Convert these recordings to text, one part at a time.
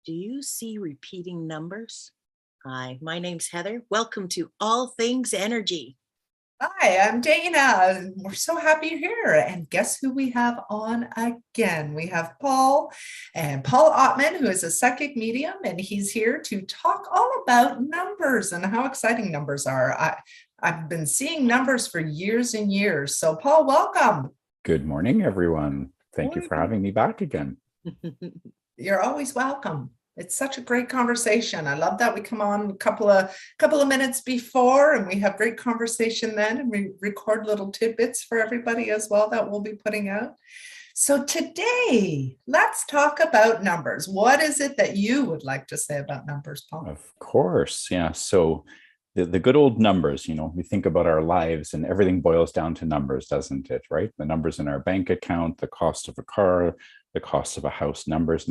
Do you see repeating numbers? Hi, my name's Heather. Welcome to All Things Energy. Hi, I'm Dana. We're so happy you're here. And guess who we have on again? We have Paul and Paul Ottmann, who is a psychic medium, and he's here to talk all about numbers and how exciting numbers are. I've been seeing numbers for years and years. So, Paul, welcome. Good morning, everyone. Thank you for having me back again. You're always welcome. It's such a great conversation. I love that we come on a couple of minutes before and we have great conversation then, and we record little tidbits for everybody as well that we'll be putting out. So today, let's talk about numbers. What is it that you would like to say about numbers, Paul? Of course, yeah. So the good old numbers, we think about our lives and everything boils down to numbers, doesn't it, right? The numbers in our bank account, the cost of a car, the cost of a house, numbers.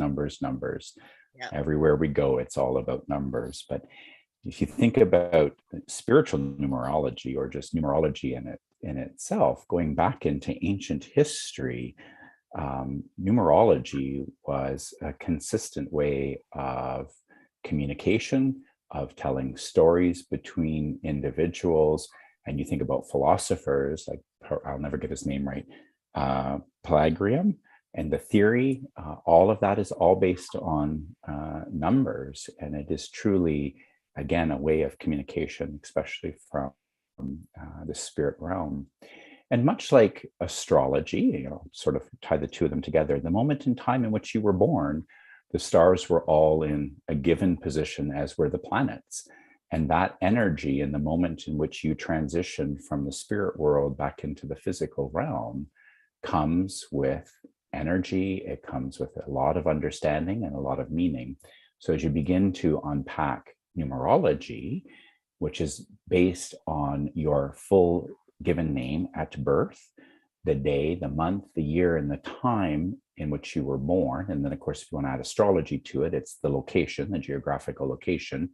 Yeah. Everywhere we go, it's all about numbers. But if you think about spiritual numerology or just numerology in itself, going back into ancient history, numerology was a consistent way of communication, of telling stories between individuals. And you think about philosophers, like, I'll never get his name right, Palladium, and the theory, all of that is all based on numbers. And it is truly, again, a way of communication, especially from the spirit realm. And much like astrology, sort of tie the two of them together, the moment in time in which you were born, the stars were all in a given position, as were the planets. And that energy in the moment in which you transition from the spirit world back into the physical realm comes with energy. It comes with a lot of understanding and a lot of meaning. So as you begin to unpack numerology, which is based on your full given name at birth, the day, the month, the year, and the time in which you were born. And then, of course, if you want to add astrology to it, it's the location, the geographical location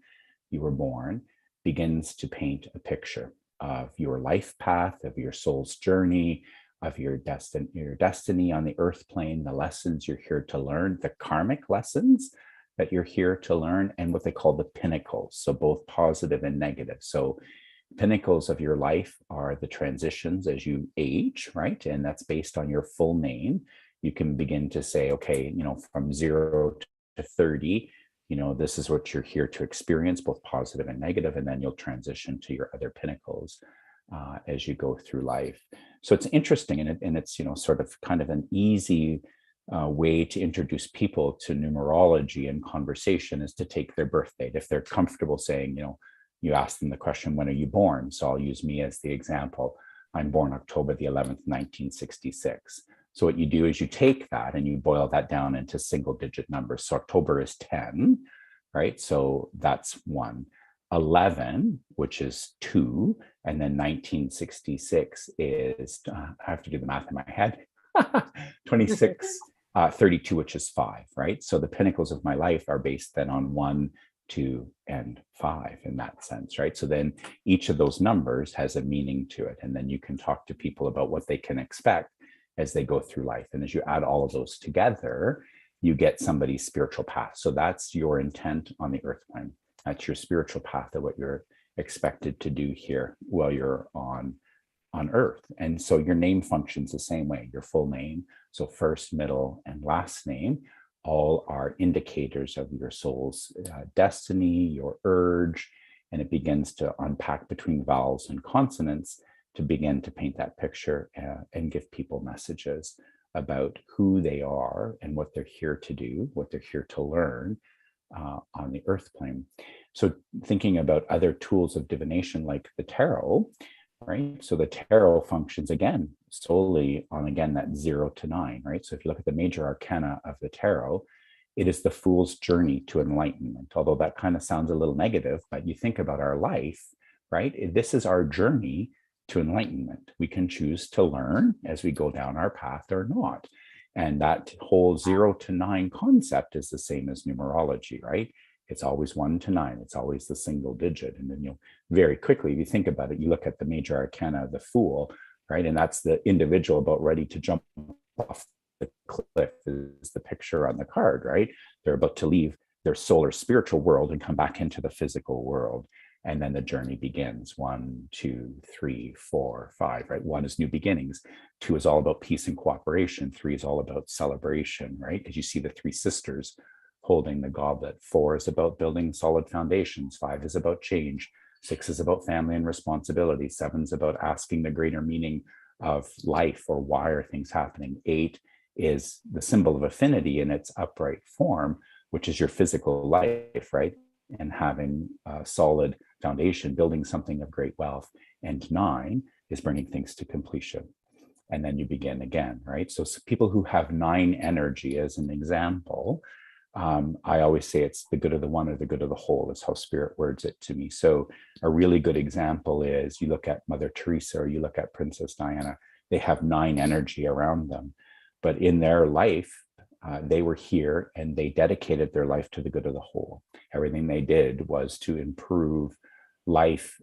you were born, begins to paint a picture of your life path, of your soul's journey, of your destiny on the earth plane, the lessons you're here to learn, the karmic lessons that you're here to learn, and what they call the pinnacles. So both positive and negative. So pinnacles of your life are the transitions as you age, right? And that's based on your full name. You can begin to say, okay, from 0 to 30, this is what you're here to experience, both positive and negative, and then you'll transition to your other pinnacles as you go through life. So it's interesting, and it's sort of kind of an easy way to introduce people to numerology and conversation is to take their birth date. If they're comfortable saying, you ask them the question, when are you born? So I'll use me as the example. I'm born October the 11th, 1966. So what you do is you take that and you boil that down into single digit numbers. So October is 10, right? So that's 1. 11, which is 2, and then 1966 is, I have to do the math in my head, 26, 32, which is 5, right? So the pinnacles of my life are based then on 1, 2, and 5 in that sense, right? So then each of those numbers has a meaning to it. And then you can talk to people about what they can expect as they go through life. And as you add all of those together, you get somebody's spiritual path. So that's your intent on the earth plane. That's your spiritual path of what you're expected to do here while you're on earth. And so your name functions the same way, your full name. So first, middle, and last name all are indicators of your soul's destiny, your urge, and it begins to unpack between vowels and consonants to begin to paint that picture and give people messages about who they are and what they're here to do, what they're here to learn on the earth plane. So thinking about other tools of divination like the tarot, right? So the tarot functions again solely on, again, that 0 to 9, right? So if you look at the major arcana of the tarot, it is the fool's journey to enlightenment. Although that kind of sounds a little negative, but you think about our life, right? This is our journey to enlightenment. We can choose to learn as we go down our path or not. And that whole 0 to 9 concept is the same as numerology, right? It's always 1 to 9. It's always the single digit. And then very quickly, if you think about it, you look at the major arcana of the Fool, right? And that's the individual about ready to jump off the cliff is the picture on the card, right? They're about to leave their solar spiritual world and come back into the physical world. And then the journey begins. 1, 2, 3, 4, 5, right? 1 is new beginnings. 2 is all about peace and cooperation. 3 is all about celebration, right? Because you see the 3 sisters holding the goblet. 4 is about building solid foundations. 5 is about change. 6 is about family and responsibility. 7 is about asking the greater meaning of life, or why are things happening. 8 is the symbol of affinity in its upright form, which is your physical life, right? And having a solid foundation, building something of great wealth. And 9 is bringing things to completion. And then you begin again, right? So people who have 9 energy, as an example, I always say it's the good of the one or the good of the whole, is how spirit words it to me. So a really good example is you look at Mother Teresa, or you look at Princess Diana. They have 9 energy around them, but in their life, they were here and they dedicated their life to the good of the whole. Everything they did was to improve life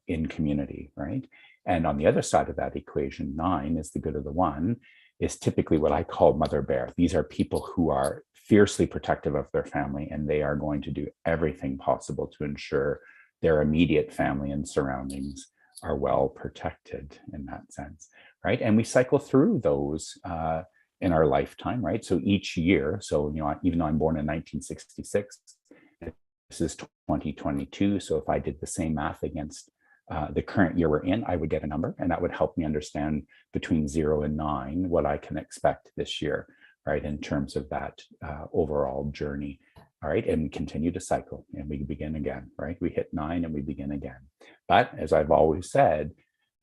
in community, right? And on the other side of that equation, 9 is the good of the one, is typically what I call Mother Bear. These are people who are fiercely protective of their family, and they are going to do everything possible to ensure their immediate family and surroundings are well protected in that sense, right? And we cycle through those in our lifetime, right? So each year, so, even though I'm born in 1966, this is 2022. So if I did the same math against the current year we're in, I would get a number, and that would help me understand between 0 and 9 what I can expect this year, right? In terms of that overall journey, all right? And we continue to cycle, and we begin again, right? We hit 9 and we begin again. But as I've always said,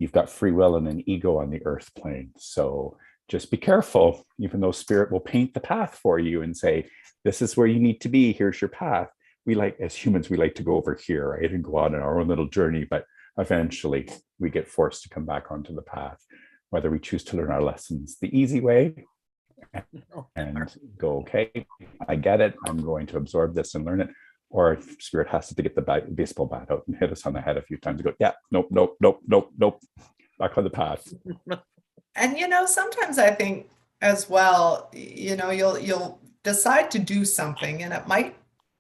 you've got free will and an ego on the earth plane. So just be careful, even though spirit will paint the path for you and say, this is where you need to be, here's your path. We like, as humans, we like to go over here, right? And go on our own little journey, but eventually we get forced to come back onto the path, whether we choose to learn our lessons the easy way and go, okay, I get it, I'm going to absorb this and learn it, or if spirit has to get the baseball bat out and hit us on the head a few times and go, yeah, nope, nope, nope, nope, nope, back on the path. And sometimes I think as well, you'll decide to do something, and it might,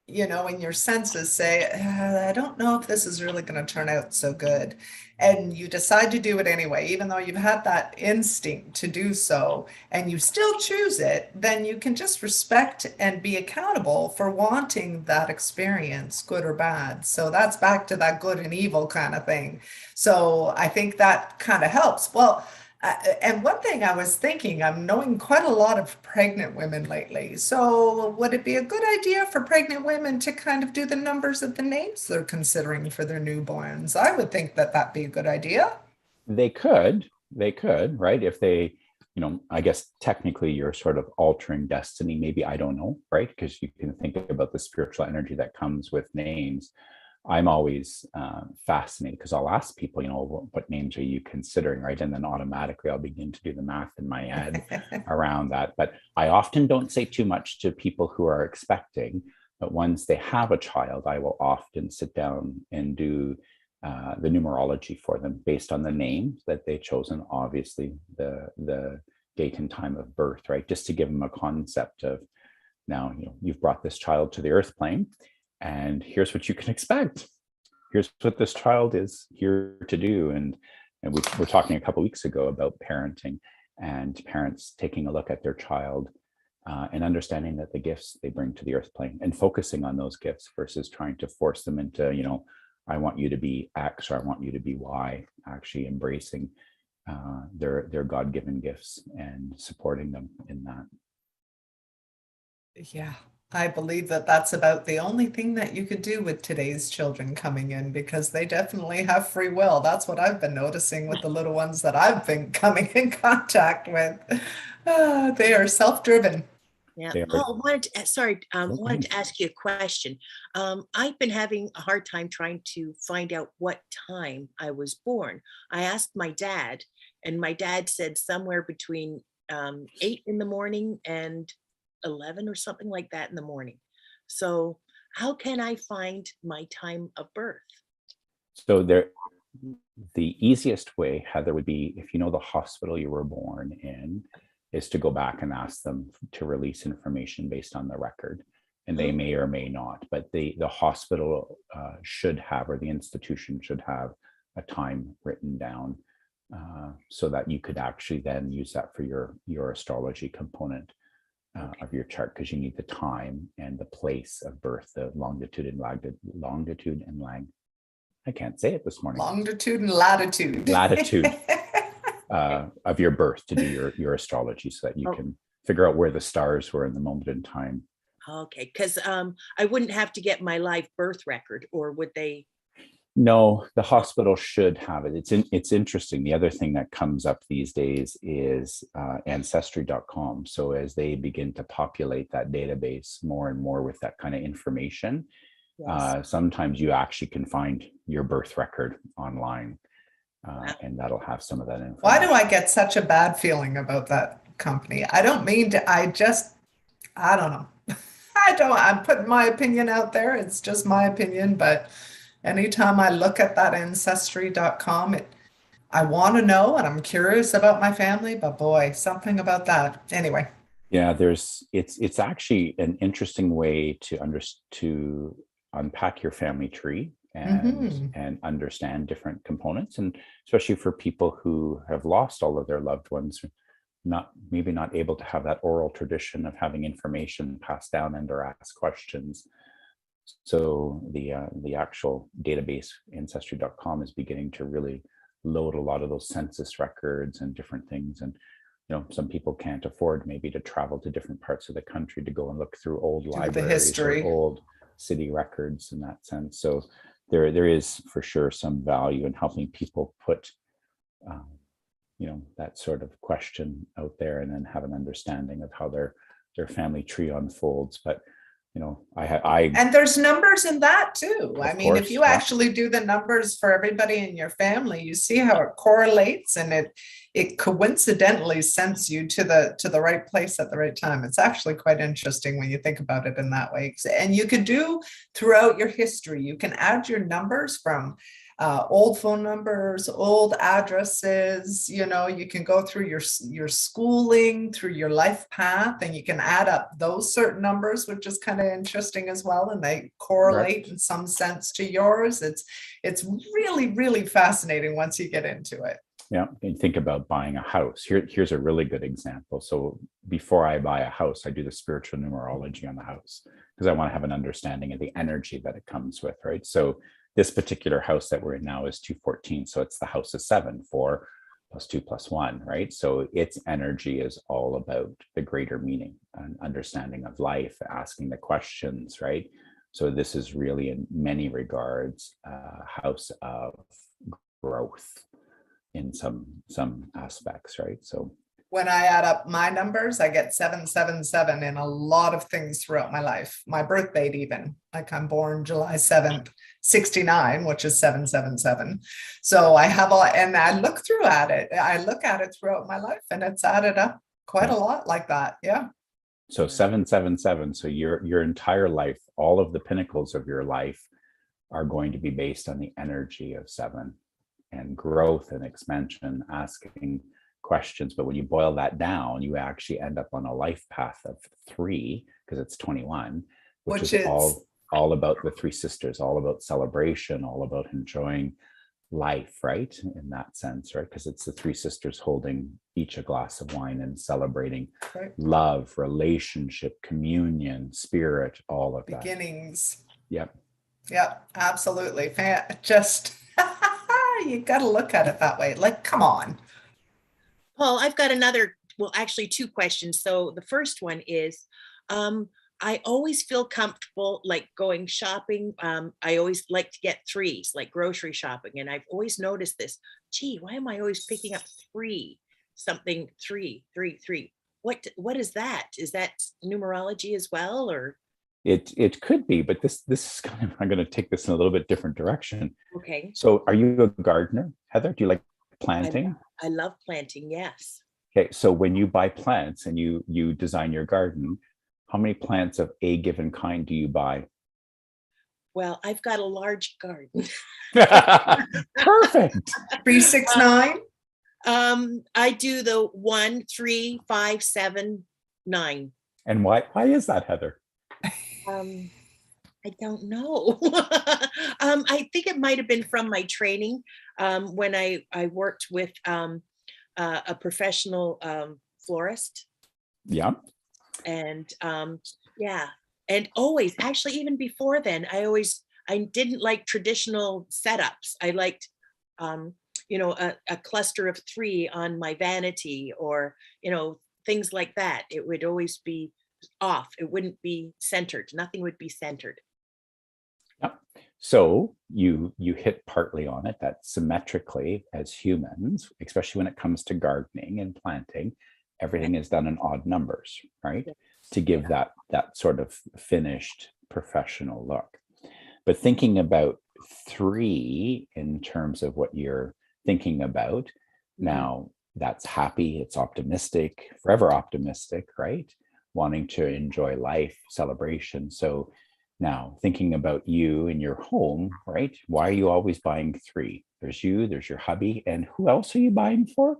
in your senses say, I don't know if this is really going to turn out so good. And you decide to do it anyway, even though you've had that instinct to do so, and you still choose it, then you can just respect and be accountable for wanting that experience, good or bad. So that's back to that good and evil kind of thing. So I think that kind of helps. Well, and one thing I was thinking, I'm knowing quite a lot of pregnant women lately. So would it be a good idea for pregnant women to kind of do the numbers of the names they're considering for their newborns? I would think that that'd be a good idea. They could, right? If they, I guess technically you're sort of altering destiny. Maybe, I don't know, right? Because you can think about the spiritual energy that comes with names. I'm always fascinated because I'll ask people, what names are you considering, right? And then automatically I'll begin to do the math in my head around that. But I often don't say too much to people who are expecting, but once they have a child, I will often sit down and do the numerology for them based on the names that they've chosen, obviously the date and time of birth, right? Just to give them a concept of, now, you've brought this child to the earth plane, and here's what you can expect. Here's what this child is here to do. And we were talking a couple of weeks ago about parenting, and parents taking a look at their child and understanding that the gifts they bring to the earth plane, and focusing on those gifts versus trying to force them into, I want you to be X or I want you to be Y, actually embracing their God-given gifts and supporting them in that. Yeah, I believe that that's about the only thing that you could do with today's children coming in, because they definitely have free will. That's what I've been noticing with the little ones that I've been coming in contact with. They are self-driven. Yeah. They are- Paul, wanted to ask you a question. I've been having a hard time trying to find out what time I was born. I asked my dad, and my dad said somewhere between 8 in the morning and 11 or something like that in the morning. So how can I find my time of birth? So the easiest way, Heather, would be, if you know the hospital you were born in, is to go back and ask them to release information based on the record. and they may or may not, but the hospital should have, or the institution should have, a time written down so that you could actually then use that for your astrology component of your chart, because you need the time and the place of birth, the longitude and I can't say it this morning. Longitude and latitude. Latitude of your birth to do your astrology, so that you can figure out where the stars were in the moment in time. Okay, because I wouldn't have to get my live birth record, or would they? No, the hospital should have it. It's interesting. The other thing that comes up these days is Ancestry.com. So as they begin to populate that database more and more with that kind of information, yes. Sometimes you actually can find your birth record online, and that'll have some of that information. Why do I get such a bad feeling about that company? I don't mean to, I don't know. I'm putting my opinion out there. It's just my opinion, but anytime I look at that Ancestry.com, I want to know, and I'm curious about my family, but boy, something about that. Anyway. Yeah, it's actually an interesting way to unpack your family tree and understand different components, and especially for people who have lost all of their loved ones, maybe not able to have that oral tradition of having information passed down and or ask questions. So the actual database Ancestry.com is beginning to really load a lot of those census records and different things. And some people can't afford maybe to travel to different parts of the country to go and look through old libraries or old city records in that sense. So there is for sure some value in helping people put that sort of question out there, and then have an understanding of how their family tree unfolds. But and there's numbers in that too. I mean, course, if you actually do the numbers for everybody in your family, you see how it correlates, and it coincidentally sends you to the right place at the right time. It's actually quite interesting when you think about it in that way. And you could do throughout your history, you can add your numbers from old phone numbers, old addresses. You can go through your schooling, through your life path, and you can add up those certain numbers, which is kind of interesting as well, and they correlate in some sense to yours. It's really, really fascinating once you get into it. Yeah, and think about buying a house. Here's a really good example. So before I buy a house, I do the spiritual numerology on the house, because I want to have an understanding of the energy that it comes with, right? So this particular house that we're in now is 214. So it's the house of 7, 4 + 2 + 1, right? So its energy is all about the greater meaning and understanding of life, asking the questions, right? So this is really, in many regards, a house of growth in some aspects, right? So when I add up my numbers, I get 777 in a lot of things throughout my life. My birth date even, like I'm born July 7th, 69, which is 777. So I have and I look at it throughout my life, and it's added up quite a lot like that. Yeah. So 777. So your entire life, all of the pinnacles of your life are going to be based on the energy of 7 and growth and expansion, asking questions. But when you boil that down, you actually end up on a life path of 3, because it's 21, which is all about the 3 sisters, all about celebration, all about enjoying life, right? In that sense, right? Because it's the 3 sisters holding each a glass of wine and celebrating love, relationship, communion, spirit, all of that. Beginnings. Yep. Yep, absolutely. Just you got to look at it that way. Like, come on. Paul, I've got actually 2 questions. So the first one is, I always feel comfortable like going shopping. I always like to get 3s, like grocery shopping. And I've always noticed this. Gee, why am I always picking up 3? Something 3, 3, 3. What is that? Is that numerology as well, or? It could be, but this is I'm going to take this in a little bit different direction. Okay. So are you a gardener, Heather? Do you like planting? I love planting, yes. Okay, so when you buy plants and you design your garden, how many plants of a given kind do you buy? Well, I've got a large garden. Perfect. 3, 6, 9. I do the 1, 3, 5, 7, 9. And why is that, Heather? Um, I don't know. I think it might have been from my training when I worked with a professional florist. Yeah. And yeah, and always, actually, even before then, I didn't like traditional setups. I liked, a cluster of 3 on my vanity, or, things like that. It would always be off. It wouldn't be centered. Nothing would be centered. Yep. So you hit partly on it, that symmetrically as humans, especially when it comes to gardening and planting, everything is done in odd numbers, right? To give that sort of finished professional look. But thinking about 3 in terms of what you're thinking about now, that's happy, it's optimistic, forever optimistic, right? Wanting to enjoy life, celebration. So now, thinking about you in your home, right? Why are you always buying 3? There's you, there's your hubby, and who else are you buying for?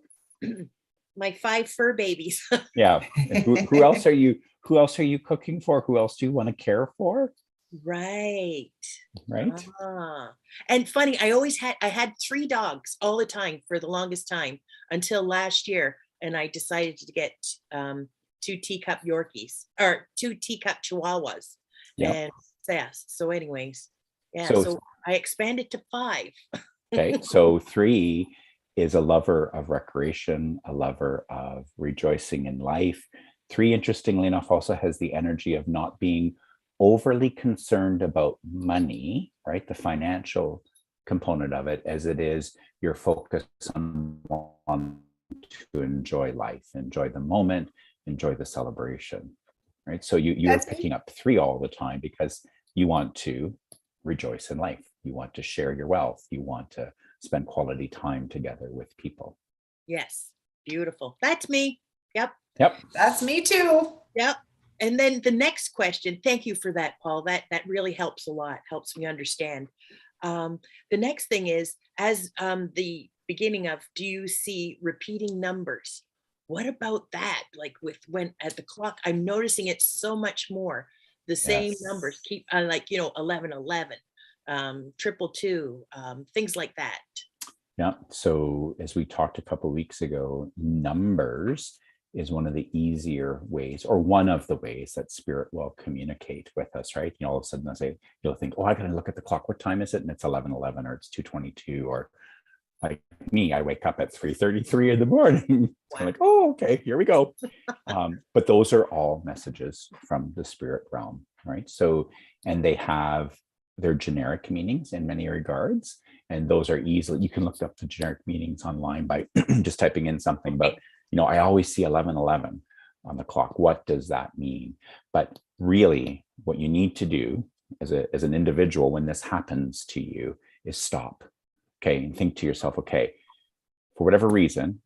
My 5 fur babies. Yeah. And who else are you? Who else are you cooking for? Who else do you want to care for? Right. Right. And funny, I had 3 dogs all the time for the longest time until last year, and I decided to get 2 teacup Yorkies, or 2 teacup Chihuahuas. Yeah. And yes, so anyways, yeah, So so I expanded to 5. okay, so 3 is a lover of recreation, a lover of rejoicing in life. 3, interestingly enough, also has the energy of not being overly concerned about money, right? The financial component of it, as it is your focus on to enjoy life, enjoy the moment, enjoy the celebration, right? So you're That's picking up 3 all the time because you want to rejoice in life. You want to share your wealth. You want to spend quality time together with people. Yes, beautiful. That's me. Yep. Yep. That's me too. Yep. And then the next question, thank you for that, Paul. That really helps a lot, helps me understand. The next thing is, as the beginning of, do you see repeating numbers? What about that? Like with when at the clock, I'm noticing it so much more. The same Yes. numbers keep, like, 11, 11, 222, things like that. Yeah. So as we talked a couple of weeks ago, numbers is one of the easier ways, or one of the ways that spirit will communicate with us, right? All of a sudden you'll think, oh, I gotta look at the clock. What time is it? And it's 11:11, or it's 2:22, or like me, I wake up at 3:33 in the morning. So I'm like, oh, okay, here we go. But those are all messages from the spirit realm, right? So, and they have their generic meanings in many regards. And those are easily, you can look up the generic meanings online by just typing in something about, I always see 11:11 on the clock. What does that mean? But really, what you need to do as an individual when this happens to you is stop. Okay, and think to yourself, okay, for whatever reason,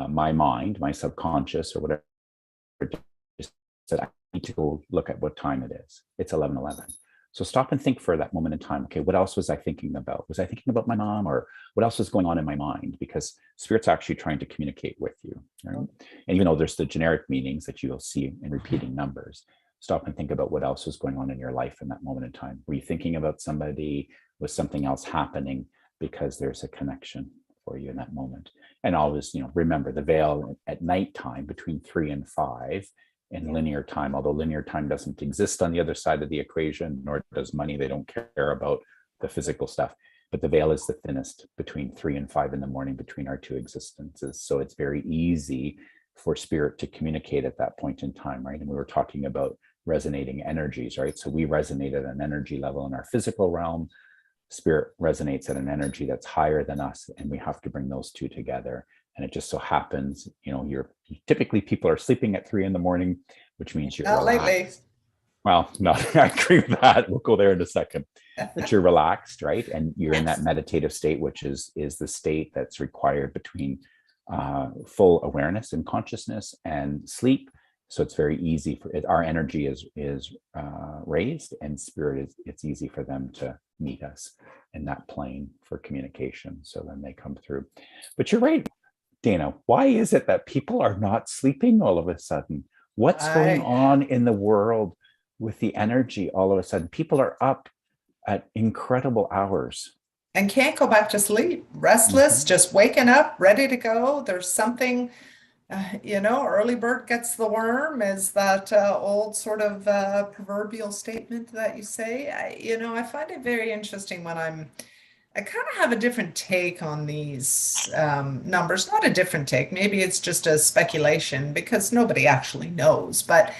my mind, my subconscious, or whatever, just said, I need to go look at what time it is. It's 11:11. So stop and think for that moment in time. Okay, what else was I thinking about? Was I thinking about my mom, or what else was going on in my mind? Because spirit's actually trying to communicate with you. Right? And even though there's the generic meanings that you'll see in repeating numbers, stop and think about what else was going on in your life in that moment in time. Were you thinking about somebody? Was something else happening? Because there's a connection for you in that moment. And always, remember the veil at nighttime between 3 and 5 in linear time, although linear time doesn't exist on the other side of the equation, nor does money. They don't care about the physical stuff. But the veil is the thinnest between 3 and 5 in the morning between our 2 existences. So it's very easy for spirit to communicate at that point in time, right? And we were talking about resonating energies, right? So we resonate at an energy level in our physical realm. Spirit resonates at an energy that's higher than us, and we have to bring those 2 together. And it just so happens, you're typically, people are sleeping at 3 in the morning, which means you're Not relaxed. lately. Well, no, I agree with that. We'll go there in a second. But you're relaxed, right? And you're in that meditative state, which is the state that's required between full awareness and consciousness and sleep. So it's very easy for it. Our energy is raised, and spirit it's easy for them to meet us in that plane for communication. So then they come through. But you're right, Dana. Why is it that people are not sleeping all of a sudden? What's going on in the world with the energy, all of a sudden, people are up at incredible hours. And can't go back to sleep, restless, just waking up, ready to go. There's something, early bird gets the worm is that old sort of proverbial statement that you say. I find it very interesting when I kind of have a different take on these numbers, not a different take, maybe it's just a speculation because nobody actually knows. But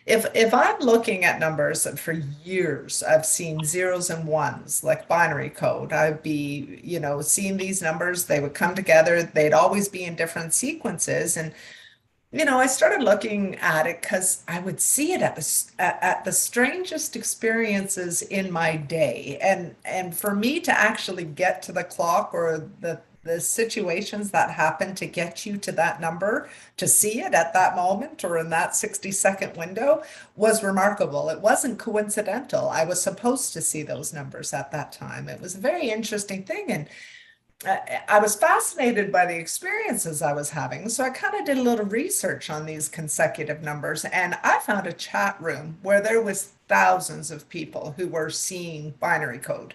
if I'm looking at numbers for years, I've seen zeros and ones like binary code. I'd be, seeing these numbers, they would come together, they'd always be in different sequences. And I started looking at it because I would see it at the strangest experiences in my day. And for me to actually get to the clock or the situations that happen to get you to that number, to see it at that moment or in that 60-second window was remarkable. It wasn't coincidental. I was supposed to see those numbers at that time. It was a very interesting thing. And I was fascinated by the experiences I was having. So I kind of did a little research on these consecutive numbers, and I found a chat room where there was thousands of people who were seeing binary code.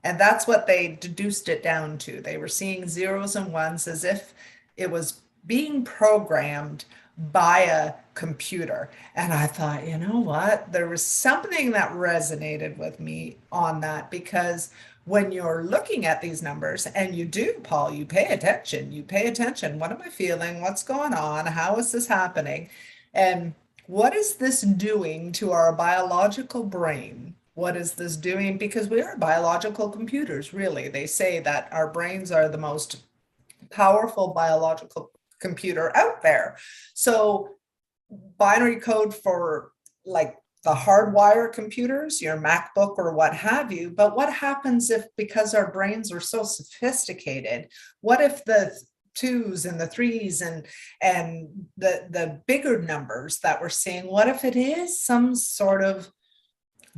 And that's what they deduced it down to. They were seeing zeros and ones as if it was being programmed by a computer. And I thought, you know what? There was something that resonated with me on that, because when you're looking at these numbers, and you do, Paul, you pay attention. What am I feeling? What's going on? How is this happening? And what is this doing to our biological brain? What is this doing? Because we are biological computers, really. They say that our brains are the most powerful biological computer out there. So binary code for like the hardwire computers, your MacBook or what have you. But what happens if, because our brains are so sophisticated, what if the twos and the threes and the bigger numbers that we're seeing, what if it is some sort of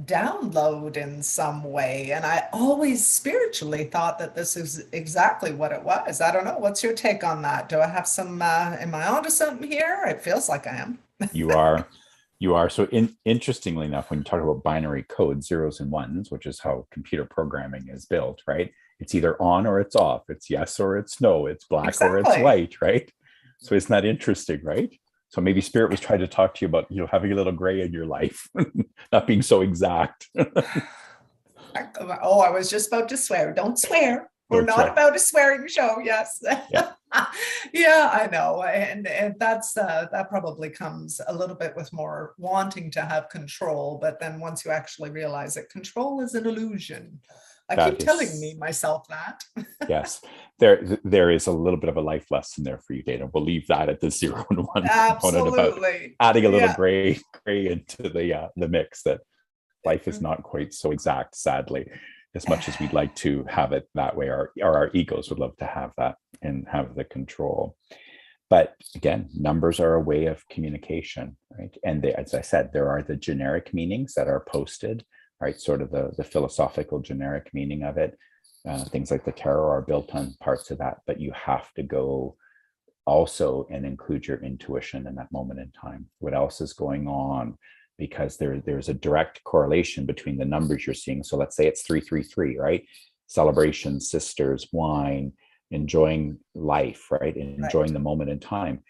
download in some way? And I always spiritually thought that this is exactly what it was. I don't know. What's your take on that? Do I have some, am I onto something here? It feels like I am. You are. So interestingly enough, when you talk about binary code, zeros and ones, which is how computer programming is built, right? It's either on or it's off. It's yes or it's no. It's black or it's white, right? So isn't that interesting, right? So maybe Spirit was trying to talk to you about, having a little gray in your life, not being so exact. Oh, I was just about to swear. Don't swear. We're not about a swearing show. Yes. Yeah. Yeah, I know. And that's that probably comes a little bit with more wanting to have control. But then once you actually realize that control is an illusion. I keep telling myself that. Yes, there is a little bit of a life lesson there for you, Dana. We'll leave that at the 0 and 1 component about adding a little gray into the mix, that life is not quite so exact, sadly, as much as we'd like to have it that way. Our egos would love to have that and have the control. But again, numbers are a way of communication, right? And as I said, there are the generic meanings that are posted, right? Sort of the philosophical generic meaning of it. Things like the tarot are built on parts of that, but you have to go also and include your intuition in that moment in time. What else is going on? Because there's a direct correlation between the numbers you're seeing. So let's say it's 333, right? Celebration, sisters, wine, enjoying life, right? And enjoying the moment in time.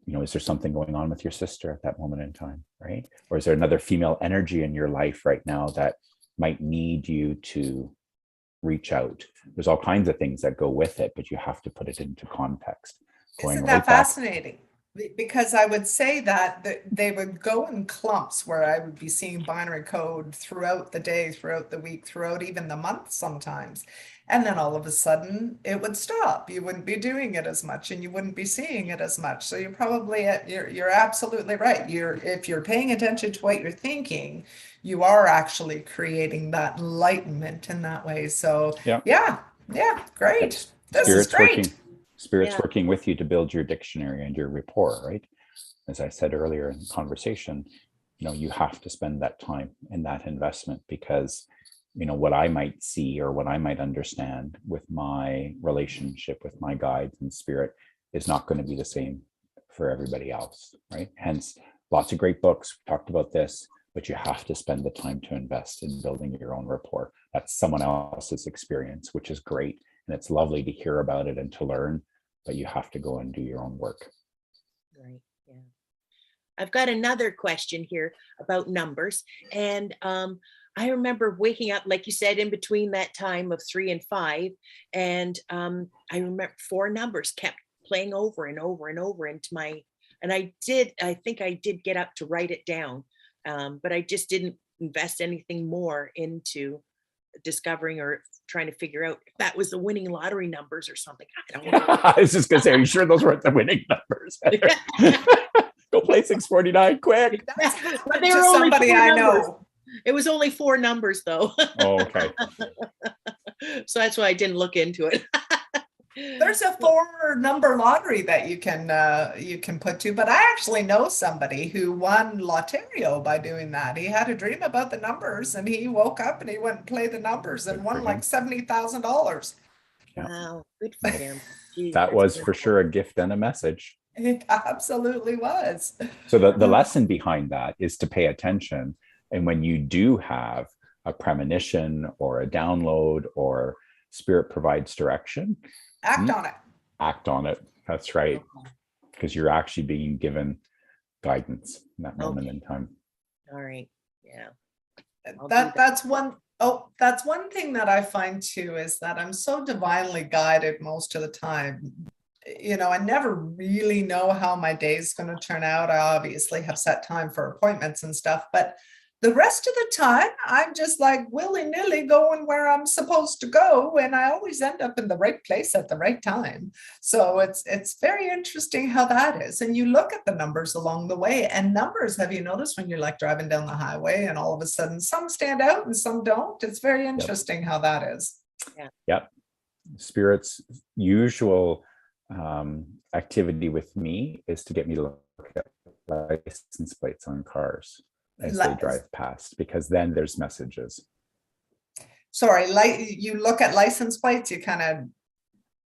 Is there something going on with your sister at that moment in time, right? Or is there another female energy in your life right now that might need you to reach out? There's all kinds of things that go with it, but you have to put it into context. Isn't that fascinating? Because I would say that they would go in clumps where I would be seeing binary code throughout the day, throughout the week, throughout even the month sometimes. And then all of a sudden it would stop. You wouldn't be doing it as much and you wouldn't be seeing it as much. So you're absolutely right. If you're paying attention to what you're thinking, you are actually creating that enlightenment in that way. So yeah, great. This is great. Spirit's working with you to build your dictionary and your rapport, right? As I said earlier in the conversation, you have to spend that time and that investment, because what I might see or what I might understand with my relationship with my guides and spirit is not going to be the same for everybody else, right? Hence, lots of great books talked about this, but you have to spend the time to invest in building your own rapport. That's someone else's experience, which is great. And it's lovely to hear about it and to learn, but you have to go and do your own work. Right. Yeah. I've got another question here about numbers. And I remember waking up, like you said, in between that time of 3 and 5. And I remember 4 numbers kept playing over and over and over into my, and I think I did get up to write it down. But I just didn't invest anything more into discovering or trying to figure out if that was the winning lottery numbers or something. I don't know. I was just going to say, are you sure those weren't the winning numbers? Go play 649 quick. But they To were only somebody 4 I numbers. know. It was only 4 numbers though. Oh, okay. So that's why I didn't look into it. There's a 4-number lottery that you can put to, but I actually know somebody who won Lotterio by doing that. He had a dream about the numbers and he woke up and he went and played the numbers and won like $70,000. Wow, good for him. Gee, That that's was for wonderful. sure a gift and a message. It absolutely was. So the lesson behind that is to pay attention. And when you do have a premonition or a download or spirit provides direction, Act on it. act on it. That's right. Because you're actually being given guidance in that moment in time. All right. Yeah. That's one thing that I find too, is that I'm so divinely guided most of the time. I never really know how my day's going to turn out. I obviously have set time for appointments and stuff, but the rest of the time, I'm just like willy-nilly going where I'm supposed to go. And I always end up in the right place at the right time. So it's very interesting how that is. And you look at the numbers along the way, and numbers, have you noticed when you're like driving down the highway and all of a sudden some stand out and some don't? It's very interesting how that is. Yep. Spirit's usual activity with me is to get me to look at license plates on cars as they drive past, because then there's messages. Sorry, you look at license plates, you kind of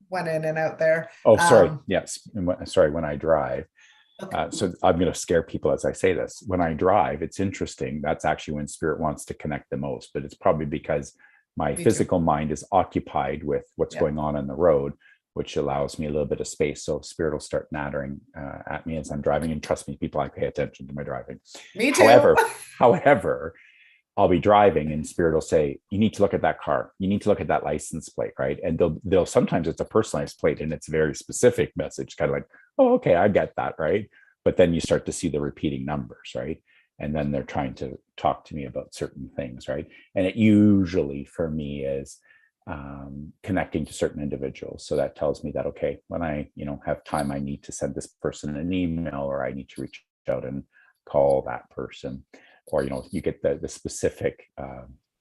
went in and out there. Oh, sorry. Yes. Sorry, when I drive. Okay. So I'm going to scare people as I say this. When I drive, it's interesting. That's actually when spirit wants to connect the most, but it's probably because my physical mind is occupied with what's going on the road, which allows me a little bit of space. So spirit will start nattering at me as I'm driving. And trust me, people, I pay attention to my driving. Me too. However, I'll be driving and spirit will say, you need to look at that car. You need to look at that license plate, right? And they'll sometimes it's a personalized plate and it's a very specific message, kind of like, oh, okay, I get that, right? But then you start to see the repeating numbers, right? And then they're trying to talk to me about certain things, right? And it usually for me is connecting to certain individuals. So that tells me that, okay, when I, have time, I need to send this person an email, or I need to reach out and call that person, or, you get the specific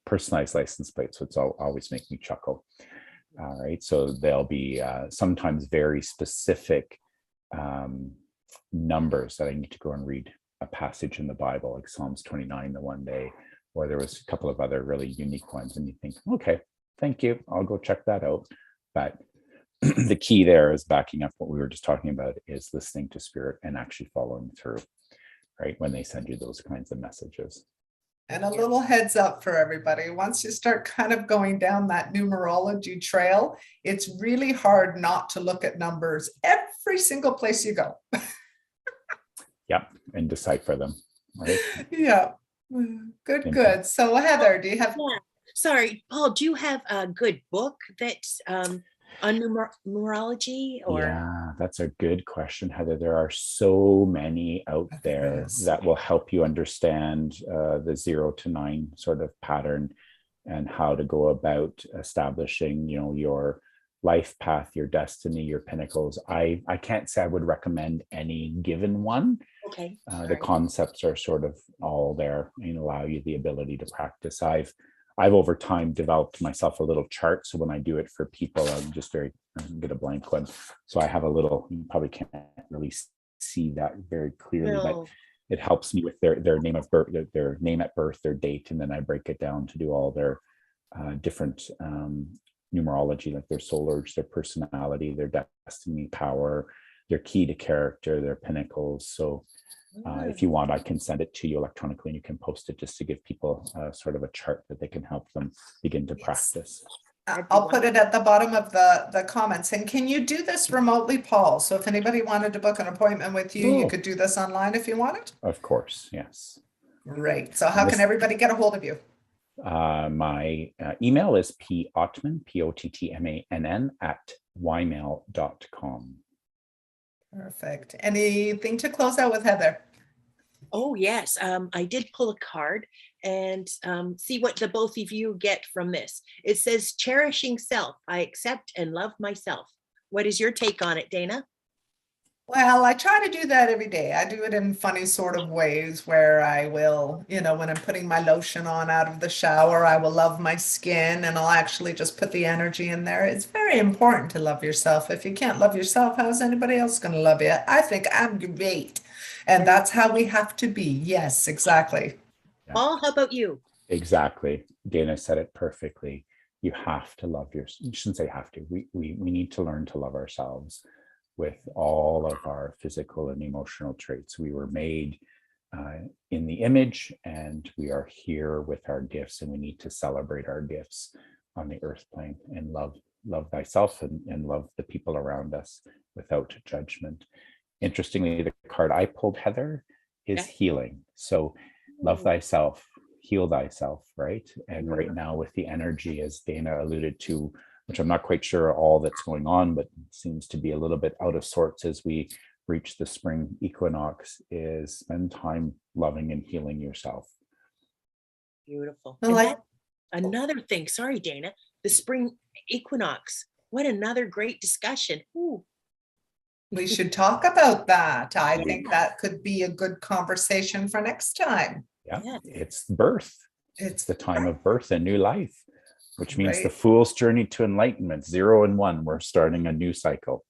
personalized license plates. So it's always make me chuckle. All right. So there'll be sometimes very specific numbers that I need to go and read a passage in the Bible, like Psalms 29 the one day, or there was a couple of other really unique ones. And you think, okay, thank you, I'll go check that out. But the key there is backing up what we were just talking about, is listening to spirit and actually following through, right? When they send you those kinds of messages. And a little heads up for everybody, once you start kind of going down that numerology trail, it's really hard not to look at numbers every single place you go. Yep, and decipher them, right? Yeah, good. So Heather, do you have... Sorry, Paul, do you have a good book that's on numerology? Or Yeah, that's a good question, Heather. There are so many out there that will help you understand the 0 to 9 sort of pattern and how to go about establishing, your life path, your destiny, your pinnacles. I can't say I would recommend any given one. Okay. The concepts are sort of all there and allow you the ability to practice. I've over time developed myself a little chart. So when I do it for people, I'm get a blank one. So I have a little, you probably can't really see that very clearly, but it helps me with their name of birth, their name at birth, their date. And then I break it down to do all their different numerology, like their soul urge, their personality, their destiny, power, their key to character, their pinnacles. So If you want, I can send it to you electronically and you can post it just to give people sort of a chart that they can help them begin to practice. I'll put it at the bottom of the comments. And can you do this remotely, Paul? So if anybody wanted to book an appointment with you, you could do this online if you wanted? Of course, yes. Great. So how can everybody get a hold of you? My email is pottmann, Pottmann @ymail.com. Perfect. Anything to close out with, Heather? Oh, yes. I did pull a card and see what the both of you get from this. It says, cherishing self. I accept and love myself. What is your take on it, Dana? Well, I try to do that every day. I do it in funny sort of ways where I will, when I'm putting my lotion on out of the shower, I will love my skin and I'll actually just put the energy in there. It's very important to love yourself. If you can't love yourself, how's anybody else going to love you? I think I'm great. And that's how we have to be. Yes, exactly. Yeah. Paul, how about you? Exactly. Dana said it perfectly. You have to love yourself. You shouldn't say have to. We need to learn to love ourselves with all of our physical and emotional traits. We were made in the image, and we are here with our gifts, and we need to celebrate our gifts on the earth plane and love thyself and love the people around us without judgment. Interestingly, the card I pulled, Heather, is healing. So love thyself, heal thyself, right? And right now with the energy, as Dana alluded to, which I'm not quite sure all that's going on, but seems to be a little bit out of sorts as we reach the spring equinox, is spend time loving and healing yourself. Beautiful. Well, another thing, sorry, Dana, the spring equinox. What another great discussion. Ooh. We should talk about that. I think that could be a good conversation for next time. Yeah. It's birth. It's the time of birth and new life, which means the fool's journey to enlightenment, 0 and 1. We're starting a new cycle.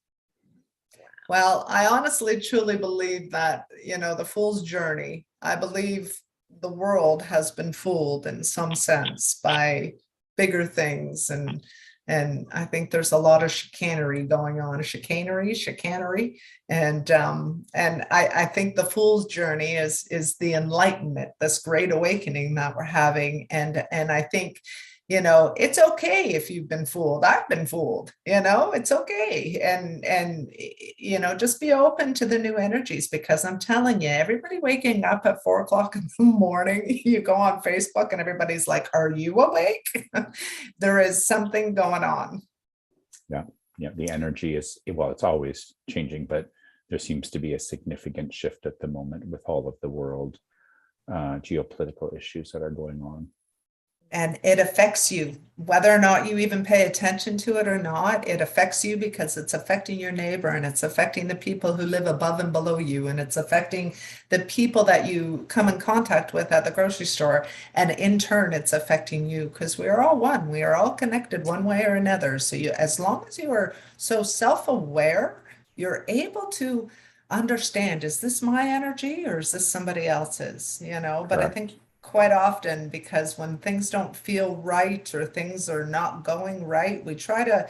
Well, I honestly, truly believe that, the fool's journey, I believe the world has been fooled in some sense by bigger things. And I think there's a lot of chicanery going on, chicanery. And I think the fool's journey is the enlightenment, this great awakening that we're having. And I think, it's okay if you've been fooled. I've been fooled, it's okay. And just be open to the new energies, because I'm telling you, everybody waking up at 4 o'clock in the morning, you go on Facebook and everybody's like, are you awake? There is something going on. Yeah. The energy is, well, it's always changing, but there seems to be a significant shift at the moment with all of the world geopolitical issues that are going on. And it affects you, whether or not you even pay attention to it or not. It affects you because it's affecting your neighbor, and it's affecting the people who live above and below you, and it's affecting the people that you come in contact with at the grocery store. And in turn, it's affecting you, because we are all one. We are all connected one way or another. So as long as you are so self-aware, you're able to understand, is this my energy or is this somebody else's? But I think quite often, because when things don't feel right or things are not going right, we try to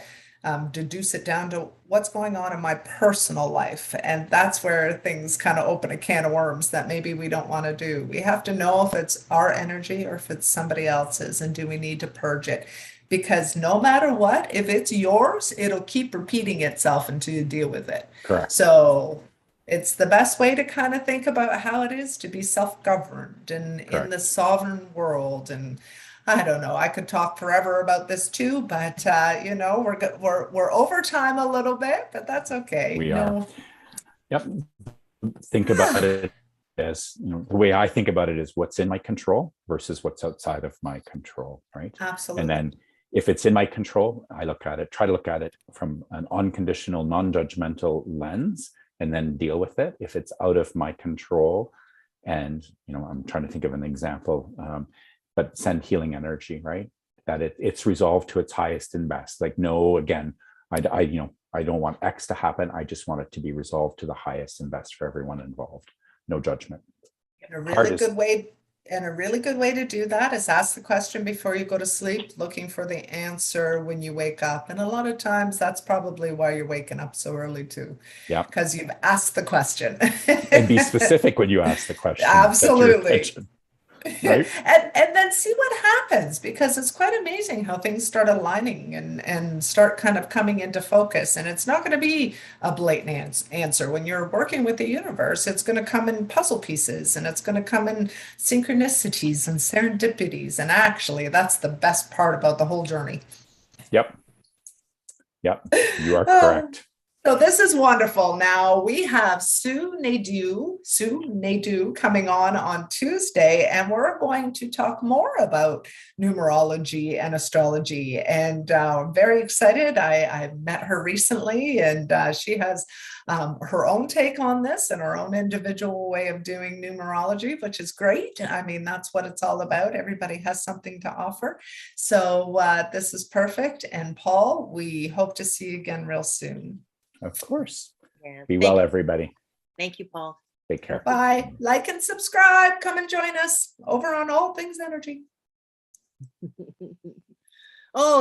deduce it down to what's going on in my personal life. And that's where things kind of open a can of worms that maybe we don't want to do. We have to know if it's our energy or if it's somebody else's, and do we need to purge it? Because no matter what, if it's yours, it'll keep repeating itself until you deal with it. Correct. So it's the best way to kind of think about how it is to be self-governed and in the sovereign world. And I don't know, I could talk forever about this too, but we're over time a little bit, but that's okay. We are. Yep. Think about it as, the way I think about it is what's in my control versus what's outside of my control, right? Absolutely. And then if it's in my control, I try to look at it from an unconditional, non-judgmental lens, and then deal with it. If it's out of my control, and I'm trying to think of an example, but send healing energy, right? That it's resolved to its highest and best. Like, no, again, I don't want X to happen. I just want it to be resolved to the highest and best for everyone involved. No judgment. A really good way And a really good way to do that is ask the question before you go to sleep, looking for the answer when you wake up. And a lot of times that's probably why you're waking up so early too. Yeah. Because you've asked the question. And be specific when you ask the question. Absolutely. Right? And then see what happens, because it's quite amazing how things start aligning and start kind of coming into focus. And it's not going to be a blatant answer. When you're working with the universe, it's going to come in puzzle pieces, and it's going to come in synchronicities and serendipities. And actually, that's the best part about the whole journey. Yep. You are correct. So this is wonderful. Now we have Sue Nadeau coming on Tuesday, and we're going to talk more about numerology and astrology. And I'm very excited. I met her recently, and she has her own take on this and her own individual way of doing numerology, which is great. I mean, that's what it's all about. Everybody has something to offer. So this is perfect. And Paul, we hope to see you again real soon. Of course. Yeah. Be well, everybody. Thank you, Paul. Take care. Bye. Like and subscribe. Come and join us over on All Things Energy. Oh,